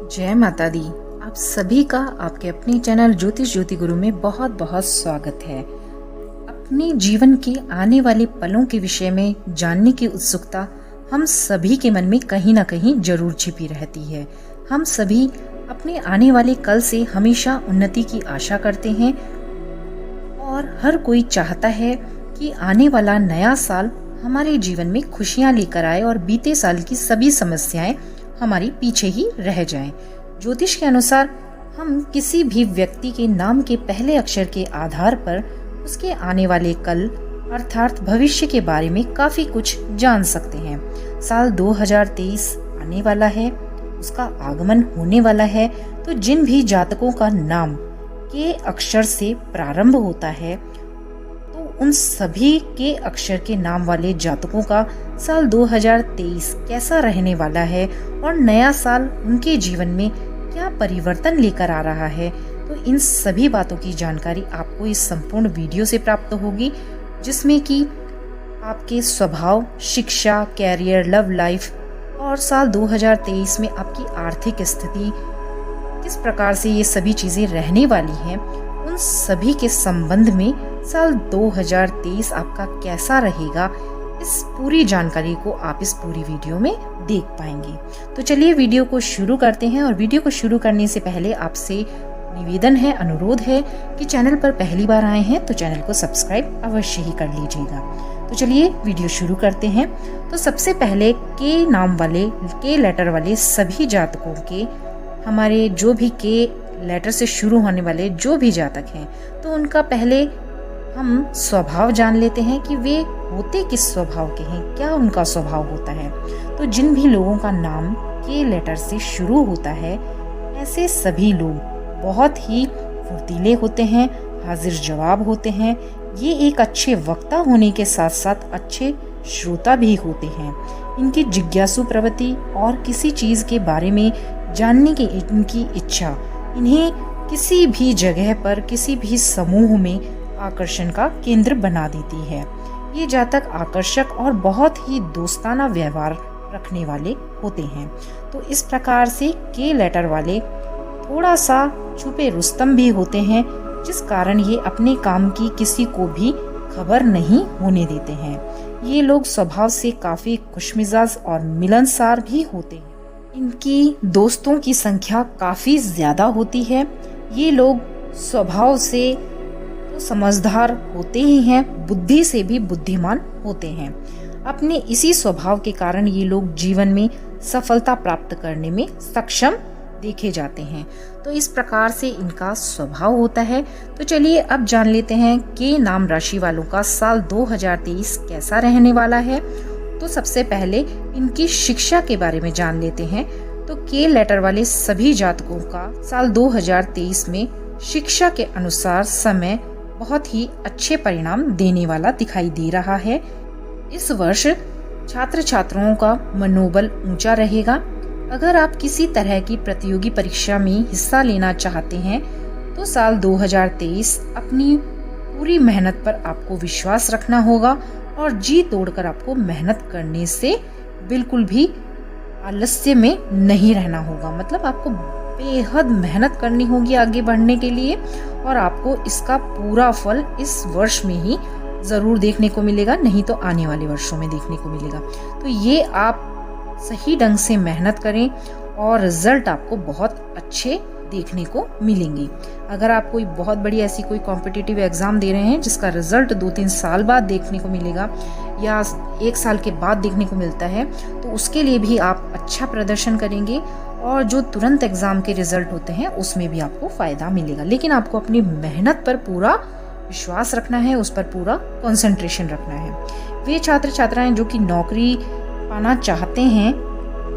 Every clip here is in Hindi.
जय माता दी। आप सभी का आपके अपने चैनल ज्योतिष ज्योति गुरु में बहुत बहुत स्वागत है। अपने जीवन के आने वाले पलों के विषय में जानने की उत्सुकता हम सभी के मन में कहीं ना कहीं जरूर छिपी रहती है। हम सभी अपने आने वाले कल से हमेशा उन्नति की आशा करते हैं और हर कोई चाहता है कि आने वाला नया साल हमारे जीवन में खुशियां लेकर आए और बीते साल की सभी समस्याएं हमारी पीछे ही रह जाएं। ज्योतिष के अनुसार हम किसी भी व्यक्ति के नाम के पहले अक्षर के आधार पर उसके आने वाले कल अर्थात भविष्य के बारे में काफी कुछ जान सकते हैं। साल 2023 आने वाला है, उसका आगमन होने वाला है, तो जिन भी जातकों का नाम के अक्षर से प्रारंभ होता है तो उन सभी के अक्षर के नाम वाले जातकों का साल 2023 कैसा रहने वाला है और नया साल उनके जीवन में क्या परिवर्तन लेकर आ रहा है, तो इन सभी बातों की जानकारी आपको इस संपूर्ण वीडियो से प्राप्त होगी, जिसमें कि आपके स्वभाव, शिक्षा, कैरियर, लव लाइफ और साल 2023 में आपकी आर्थिक स्थिति किस प्रकार से ये सभी चीजें रहने वाली हैं, उन सभी के संबंध में साल 2023 आपका कैसा रहेगा, इस पूरी जानकारी को आप इस पूरी वीडियो में देख पाएंगे। तो चलिए वीडियो को शुरू करते हैं। और वीडियो को शुरू करने से पहले आपसे निवेदन है, अनुरोध है कि चैनल पर पहली बार आए हैं तो चैनल को सब्सक्राइब अवश्य ही कर लीजिएगा। तो चलिए वीडियो शुरू करते हैं। तो सबसे पहले के नाम वाले, के लेटर वाले सभी जातकों के, हमारे जो भी के लेटर से शुरू होने वाले जो भी जातक हैं, तो उनका पहले हम स्वभाव जान लेते हैं कि वे होते किस स्वभाव के हैं, क्या उनका स्वभाव होता है। तो जिन भी लोगों का नाम के लेटर से शुरू होता है, ऐसे सभी लोग बहुत ही फुर्तीले होते हैं, हाजिर जवाब होते हैं। ये एक अच्छे वक्ता होने के साथ साथ अच्छे श्रोता भी होते हैं। इनकी जिज्ञासु प्रवृत्ति और किसी चीज के बारे में जानने की इनकी इच्छा इन्हें किसी भी जगह पर, किसी भी समूह में आकर्षण का केंद्र बना देती है। ये जातक आकर्षक और बहुत ही दोस्ताना व्यवहार रखने वाले होते हैं। तो इस प्रकार से के लेटर वाले थोड़ा सा छुपे रुस्तम भी होते हैं, जिस कारण ये अपने काम की किसी को भी खबर नहीं होने देते हैं। ये लोग स्वभाव से काफी खुशमिजाज और मिलनसार भी होते हैं। इनकी दोस्तों की संख्या काफी ज्यादा होती है। ये लोग स्वभाव से तो समझदार होते ही हैं, बुद्धि से भी बुद्धिमान होते हैं। अपने इसी स्वभाव के कारण ये लोग जीवन में सफलता प्राप्त करने में सक्षम देखे जाते हैं। तो इस प्रकार से इनका स्वभाव होता है। तो चलिए अब जान लेते हैं कि नाम राशि वालों का साल 2023 कैसा रहने वाला है। तो सबसे पहले इनकी शिक्षा के बारे में जान लेते हैं। तो के लेटर वाले सभी जातकों का साल 2023 में शिक्षा के अनुसार समय बहुत ही अच्छे परिणाम देने वाला दिखाई दे रहा है। इस वर्ष छात्र छात्राओं का मनोबल ऊंचा रहेगा। अगर आप किसी तरह की प्रतियोगी परीक्षा में हिस्सा लेना चाहते हैं तो साल 2023 अपनी पूरी मेहनत पर आपको विश्वास रखना होगा और जी तोड़कर आपको मेहनत करने से बिल्कुल भी आलस्य में नहीं रहना होगा। मतलब आपको बेहद मेहनत करनी होगी आगे बढ़ने के लिए और आपको इसका पूरा फल इस वर्ष में ही जरूर देखने को मिलेगा, नहीं तो आने वाले वर्षों में देखने को मिलेगा। तो ये आप सही ढंग से मेहनत करें और रिजल्ट आपको बहुत अच्छे देखने को मिलेंगे। अगर आप कोई बहुत बड़ी ऐसी कोई कॉम्पिटिटिव एग्जाम दे रहे हैं जिसका रिजल्ट 2-3 साल बाद देखने को मिलेगा या 1 साल के बाद देखने को मिलता है, तो उसके लिए भी आप अच्छा प्रदर्शन करेंगे और जो तुरंत एग्जाम के रिजल्ट होते हैं उसमें भी आपको फायदा मिलेगा। लेकिन आपको अपनी मेहनत पर पूरा विश्वास रखना है, उस पर पूरा कंसंट्रेशन रखना है। वे छात्र छात्राएं जो कि नौकरी पाना चाहते हैं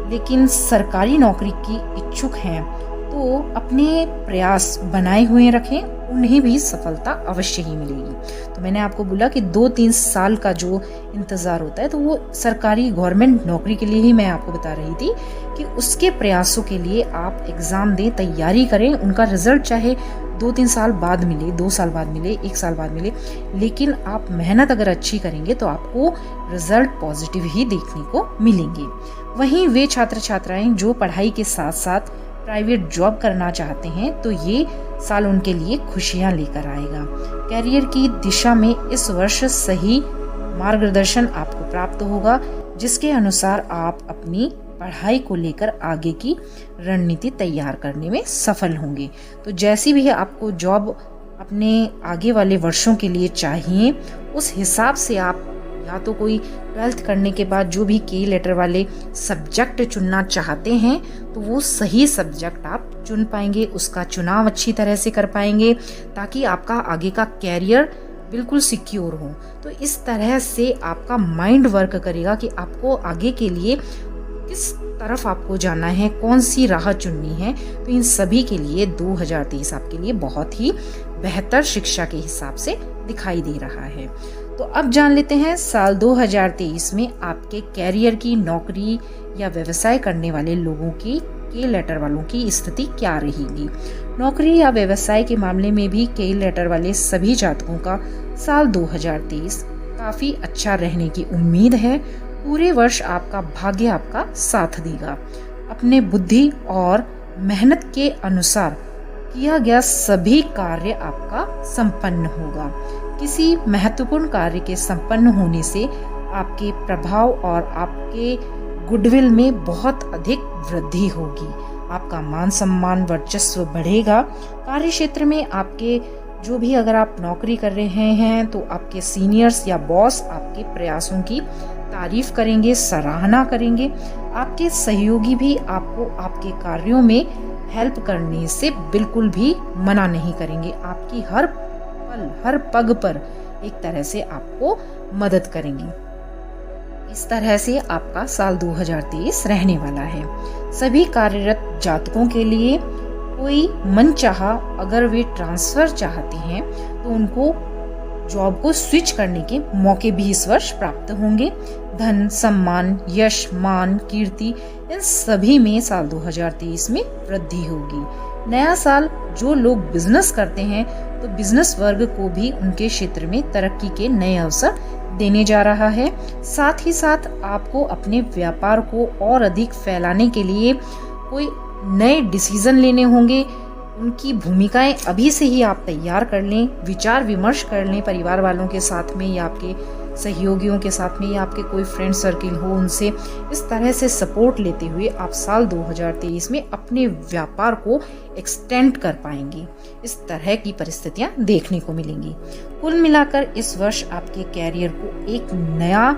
लेकिन सरकारी नौकरी की इच्छुक हैं, तो अपने प्रयास बनाए हुए रखें, उन्हें भी सफलता अवश्य ही मिलेगी। तो मैंने आपको बोला कि 2-3 साल का जो इंतजार होता है, तो वो सरकारी गवर्नमेंट नौकरी के लिए ही मैं आपको बता रही थी कि उसके प्रयासों के लिए आप एग्जाम दें, तैयारी करें। उनका रिजल्ट चाहे 2-3 साल बाद मिले, 2 साल बाद मिले, 1 साल बाद मिले, लेकिन आप मेहनत अगर अच्छी करेंगे तो आपको रिजल्ट पॉजिटिव ही देखने को मिलेंगे। वहीं वे छात्र छात्राएं जो पढ़ाई के साथ साथ प्राइवेट जॉब करना चाहते हैं तो ये साल उनके लिए खुशियां लेकर आएगा। करियर की दिशा में इस वर्ष सही मार्गदर्शन आपको प्राप्त होगा, जिसके अनुसार आप अपनी पढ़ाई को लेकर आगे की रणनीति तैयार करने में सफल होंगे। तो जैसी भी आपको जॉब अपने आगे वाले वर्षों के लिए चाहिए, उस हिसाब से आप या तो कोई 12th करने के बाद जो भी के लेटर वाले सब्जेक्ट चुनना चाहते हैं तो वो सही सब्जेक्ट आप चुन पाएंगे, उसका चुनाव अच्छी तरह से कर पाएंगे, ताकि आपका आगे का कैरियर बिल्कुल सिक्योर हो। तो इस तरह से आपका माइंड वर्क करेगा कि आपको आगे के लिए किस तरफ आपको जाना है, कौन सी राह चुननी है। तो इन सभी के लिए 2023 आपके लिए बहुत ही बेहतर शिक्षा के हिसाब से दिखाई दे रहा है। तो अब जान लेते हैं साल 2023 में आपके कैरियर की, नौकरी या व्यवसाय करने वाले लोगों की के लेटर वालों की स्थिति क्या रहेगी। नौकरी या व्यवसाय के मामले में भी के लेटर वाले सभी जातकों का साल 2023 काफी अच्छा रहने की उम्मीद है। पूरे वर्ष आपका भाग्य आपका साथ देगा। अपने बुद्धि और मेहनत के अनुसार किया गया सभी कार्य आपका संपन्न होगा। किसी महत्वपूर्ण कार्य के संपन्न होने से आपके प्रभाव और आपके गुडविल में बहुत अधिक वृद्धि होगी। आपका मान सम्मान वर्चस्व बढ़ेगा। कार्य क्षेत्र में आपके जो भी अगर आप नौकरी कर रहे हैं तो आपके सीनियर्स या बॉस आपके प्रयासों की तारीफ करेंगे, सराहना करेंगे। आपके सहयोगी भी आपको आपके कार्यों में हेल्प करने से बिल्कुल भी मना नहीं करेंगे। आपकी हर पल हर पग पर एक तरह से आपको मदद करेंगे। इस तरह से आपका साल 2023 रहने वाला है। सभी कार्यरत जातकों के लिए कोई मनचाहा अगर वे ट्रांसफर चाहते हैं तो उनको जॉब को स्विच करने के मौके भी इस वर्ष प्राप्त होंगे। धन, सम्मान, यश, मान, कीर्ति, इन सभी में साल 2023 में वृद्धि होगी। नया साल जो लोग बिजनेस करते हैं तो बिजनेस वर्ग को भी उनके क्षेत्र में तरक्की के नए अवसर देने जा रहा है। साथ ही साथ आपको अपने व्यापार को और अधिक फैलाने के लिए कोई नए डिसीजन लेने होंगे। उनकी भूमिकाएं अभी से ही आप तैयार कर लें, विचार विमर्श कर लें परिवार वालों के साथ में या आपके सहयोगियों के साथ में या आपके कोई फ्रेंड सर्किल हो उनसे। इस तरह से सपोर्ट लेते हुए आप साल 2023 में अपने व्यापार को एक्सटेंड कर पाएंगे। इस तरह की परिस्थितियां देखने को मिलेंगी। कुल मिलाकर इस वर्ष आपके कैरियर को एक नया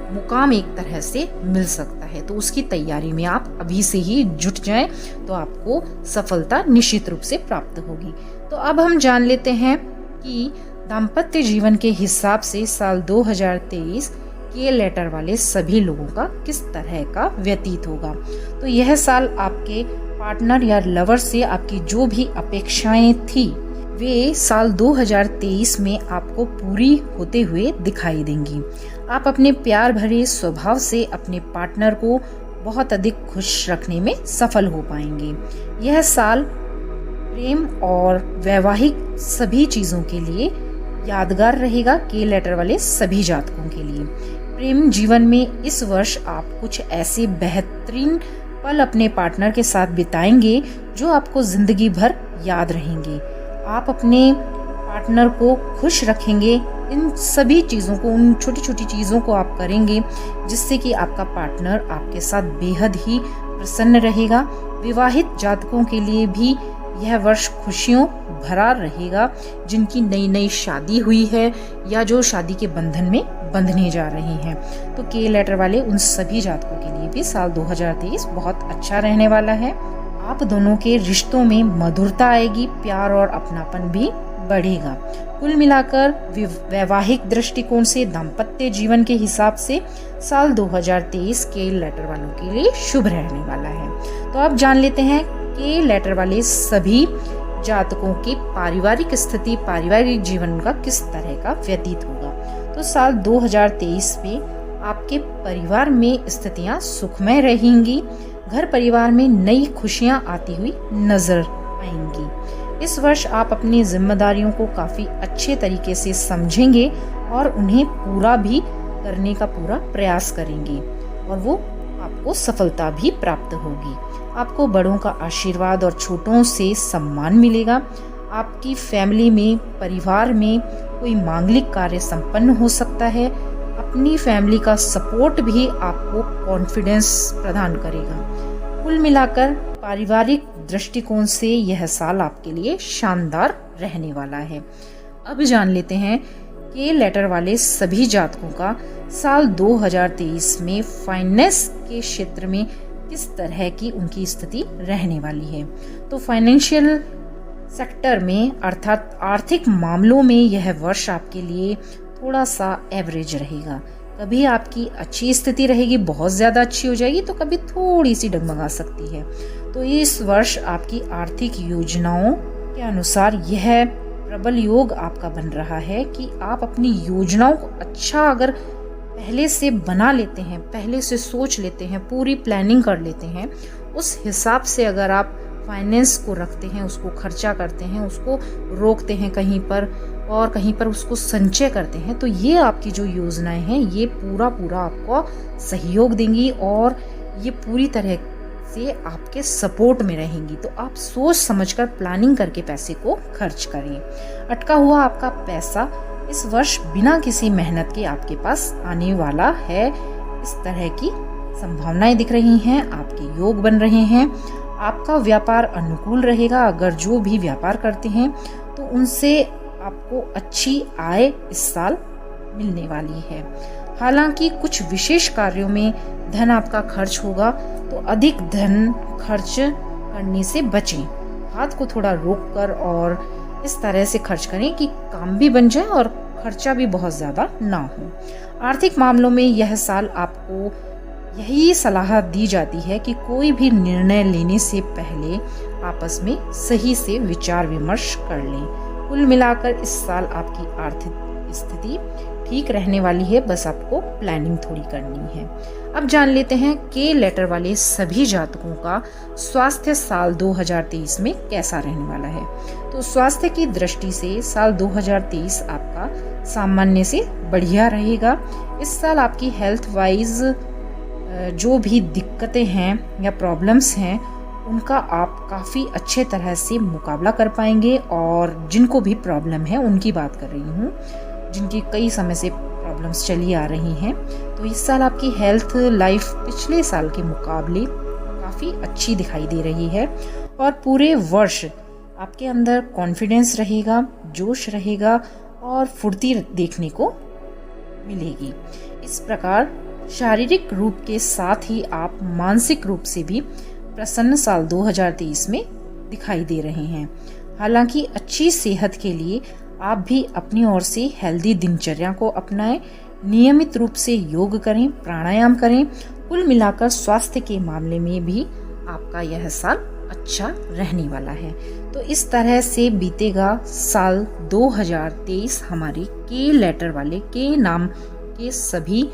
मुकाम एक तरह से मिल सकता है, तो उसकी तैयारी में आप अभी से ही जुट जाएं तो आपको सफलता निश्चित रूप से प्राप्त होगी। तो अब हम जान लेते हैं कि दाम्पत्य जीवन के हिसाब से साल 2023 के लेटर वाले सभी लोगों का किस तरह का व्यतीत होगा। तो यह साल आपके पार्टनर या लवर से आपकी जो भी अपेक्षाएं थी वे साल 2023 में आपको पूरी होते हुए दिखाई देंगी। आप अपने प्यार भरे स्वभाव से अपने पार्टनर को बहुत अधिक खुश रखने में सफल हो पाएंगे। यह साल प्रेम और वैवाहिक सभी चीजों के लिए यादगार रहेगा के लेटर वाले सभी जातकों के लिए। प्रेम जीवन में इस वर्ष आप कुछ ऐसे बेहतरीन पल अपने पार्टनर के साथ बिताएंगे जो आपको जिंदगी भर याद रहेंगे। आप अपने पार्टनर को खुश रखेंगे। इन सभी चीज़ों को, उन छोटी छोटी चीज़ों को आप करेंगे जिससे कि आपका पार्टनर आपके साथ बेहद ही प्रसन्न रहेगा। विवाहित जातकों के लिए भी यह वर्ष खुशियों भरा रहेगा। जिनकी नई नई शादी हुई है या जो शादी के बंधन में बंधने जा रहे हैं, तो के लेटर वाले उन सभी जातकों के लिए भी साल 2023 बहुत अच्छा रहने वाला है। आप दोनों के रिश्तों में मधुरता आएगी, प्यार और अपनापन भी बढ़ेगा। कुल मिलाकर वैवाहिक दृष्टिकोण से दाम्पत्य जीवन के हिसाब से साल 2023 के लेटर वालों के लिए शुभ रहने वाला है। तो अब जान लेते हैं के लेटर वाले सभी जातकों की पारिवारिक स्थिति, पारिवारिक जीवन का किस तरह का व्यतीत होगा। तो साल 2023 में आपके परिवार में स्थितियां सुखमय रहेंगी। घर परिवार में नई खुशियां आती हुई नजर आएंगी। इस वर्ष आप अपनी जिम्मेदारियों को काफी अच्छे तरीके से समझेंगे और उन्हें पूरा भी करने का पूरा प्रयास करेंगे और वो आपको सफलता भी प्राप्त होगी। आपको बड़ों का आशीर्वाद और छोटों से सम्मान मिलेगा। आपकी फैमिली में, परिवार में कोई मांगलिक कार्य संपन्न हो सकता है। अपनी फैमिली का सपोर्ट भी आपको कॉन्फिडेंस प्रदान करेगा। कुल मिलाकर पारिवारिक दृष्टिकोण से यह साल आपके लिए शानदार रहने वाला है। अब जान लेते हैं के लेटर वाले सभी जातकों का साल 2023 में फाइनेंस के क्षेत्र में किस तरह की उनकी स्थिति रहने वाली है। तो फाइनेंशियल सेक्टर में अर्थात आर्थिक मामलों में यह वर्ष आपके लिए थोड़ा सा एवरेज रहेगा। कभी आपकी अच्छी स्थिति रहेगी, बहुत ज़्यादा अच्छी हो जाएगी, तो कभी थोड़ी सी डगमगा सकती है। तो इस वर्ष आपकी आर्थिक योजनाओं के अनुसार यह प्रबल योग आपका बन रहा है कि आप अपनी योजनाओं को अच्छा अगर पहले से बना लेते हैं, पहले से सोच लेते हैं, पूरी प्लानिंग कर लेते हैं, उस हिसाब से अगर आप फाइनेंस को रखते हैं, उसको खर्चा करते हैं, उसको रोकते हैं कहीं पर और कहीं पर उसको संचय करते हैं, तो ये आपकी जो योजनाएं हैं ये पूरा आपको सहयोग देंगी और ये पूरी तरह से आपके सपोर्ट में रहेंगी। तो आप सोच समझकर प्लानिंग करके पैसे को खर्च करें। अटका हुआ आपका पैसा इस वर्ष बिना किसी मेहनत के आपके पास आने वाला है। इस तरह की संभावनाएं दिख रही हैं, आपके योग बन रहे हैं। आपका व्यापार अनुकूल रहेगा। अगर जो भी व्यापार करते हैं तो उनसे आपको अच्छी आय इस साल मिलने वाली है। हालांकि कुछ विशेष कार्यों में धन आपका खर्च होगा, तो अधिक धन खर्च करने से बचें। हाथ को थोड़ा रोककर और इस तरह से खर्च करें कि काम भी बन जाए और खर्चा भी बहुत ज़्यादा ना हो। आर्थिक मामलों में यह साल आपको यही सलाह दी जाती है कि कोई भी निर्णय लेने से पहले आपस में सही से विचार विमर्श कर लें। कुल मिलाकर इस साल आपकी आर्थिक स्थिति ठीक रहने वाली है, बस आपको प्लानिंग थोड़ी करनी है। अब जान लेते हैं के लेटर वाले सभी जातकों का स्वास्थ्य साल 2023 में कैसा रहने वाला है। तो स्वास्थ्य की दृष्टि से साल 2023 आपका सामान्य से बढ़िया रहेगा। इस साल आपकी हेल्थ वाइज जो भी दिक्कतें हैं या प्रॉब्लम्स हैं उनका आप काफ़ी अच्छे तरह से मुकाबला कर पाएंगे। और जिनको भी प्रॉब्लम है उनकी बात कर रही हूँ, जिनकी कई समय से प्रॉब्लम्स चली आ रही हैं, तो इस साल आपकी हेल्थ लाइफ पिछले साल के मुकाबले काफ़ी अच्छी दिखाई दे रही है। और पूरे वर्ष आपके अंदर कॉन्फिडेंस रहेगा, जोश रहेगा और फुर्ती देखने को मिलेगी। इस प्रकार शारीरिक रूप के साथ ही आप मानसिक रूप से भी प्रसन्न साल 2023 में दिखाई दे रहे हैं। हालांकि अच्छी सेहत के लिए आप भी अपनी ओर से हेल्दी दिनचर्या को अपनाएं, नियमित रूप से योग करें, प्राणायाम करें। कुल मिलाकर स्वास्थ्य के मामले में भी आपका यह साल अच्छा रहने वाला है। तो इस तरह से बीतेगा साल 2023 हमारे के लेटर वाले के नाम के सभी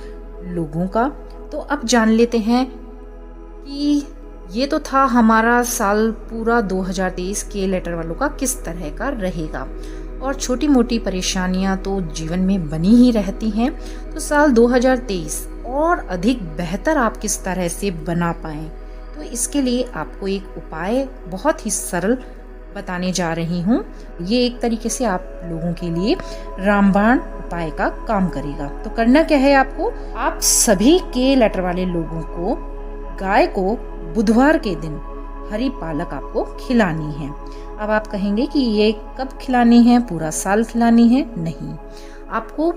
लोगों का। तो अब जान लेते हैं कि ये तो था हमारा साल पूरा 2023 के लेटर वालों का किस तरह का रहेगा। और छोटी मोटी परेशानियां तो जीवन में बनी ही रहती हैं। तो साल 2023 और अधिक बेहतर आप किस तरह से बना पाएं, तो इसके लिए आपको एक उपाय बहुत ही सरल बताने जा रही हूँ। ये एक तरीके से आप लोगों के लिए रामबाण उपाय का काम करेगा। तो करना क्या है आपको, आप सभी के लेटर वाले लोगों को गाय को बुधवार के दिन हरी पालक आपको खिलानी है। अब आप कहेंगे कि ये कब खिलानी है, पूरा साल खिलानी है? नहीं, आपको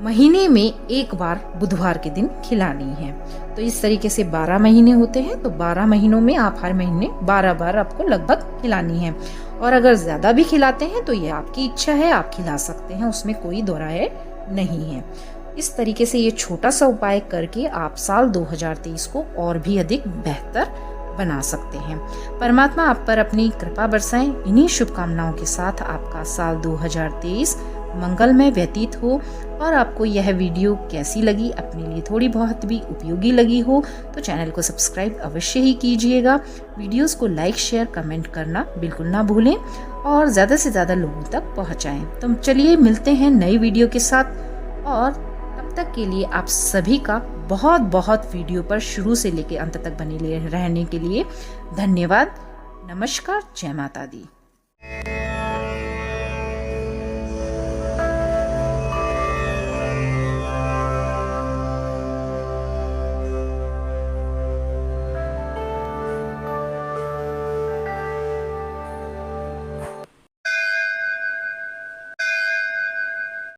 महीने में एक बार बुधवार के दिन खिलानी है। तो इस तरीके से 12 महीने होते हैं, तो 12 महीनों में आप हर महीने 12 बार आपको लगभग खिलानी है। और अगर ज्यादा भी खिलाते हैं तो ये आपकी इच्छा है, आप खिला सकते हैं, उसमें कोई दो राय नहीं है। इस तरीके से ये छोटा सा उपाय करके आप साल 2023 को और भी अधिक बेहतर बना सकते हैं। परमात्मा आप पर अपनी कृपा बरसाएं। इन्हीं शुभकामनाओं के साथ आपका साल 2023 मंगलमय व्यतीत हो। और आपको यह वीडियो कैसी लगी, अपने लिए थोड़ी बहुत भी उपयोगी लगी हो, तो चैनल को सब्सक्राइब अवश्य ही कीजिएगा। वीडियोस को लाइक, शेयर, कमेंट करना बिल्कुल ना भूलें और ज़्यादा से ज़्यादा लोगों तक पहुँचाएं। तो चलिए मिलते हैं नई वीडियो के साथ, और तब तक के लिए आप सभी का बहुत बहुत वीडियो पर शुरू से लेकर अंत तक बने रहने के लिए धन्यवाद। नमस्कार। जय माता दी।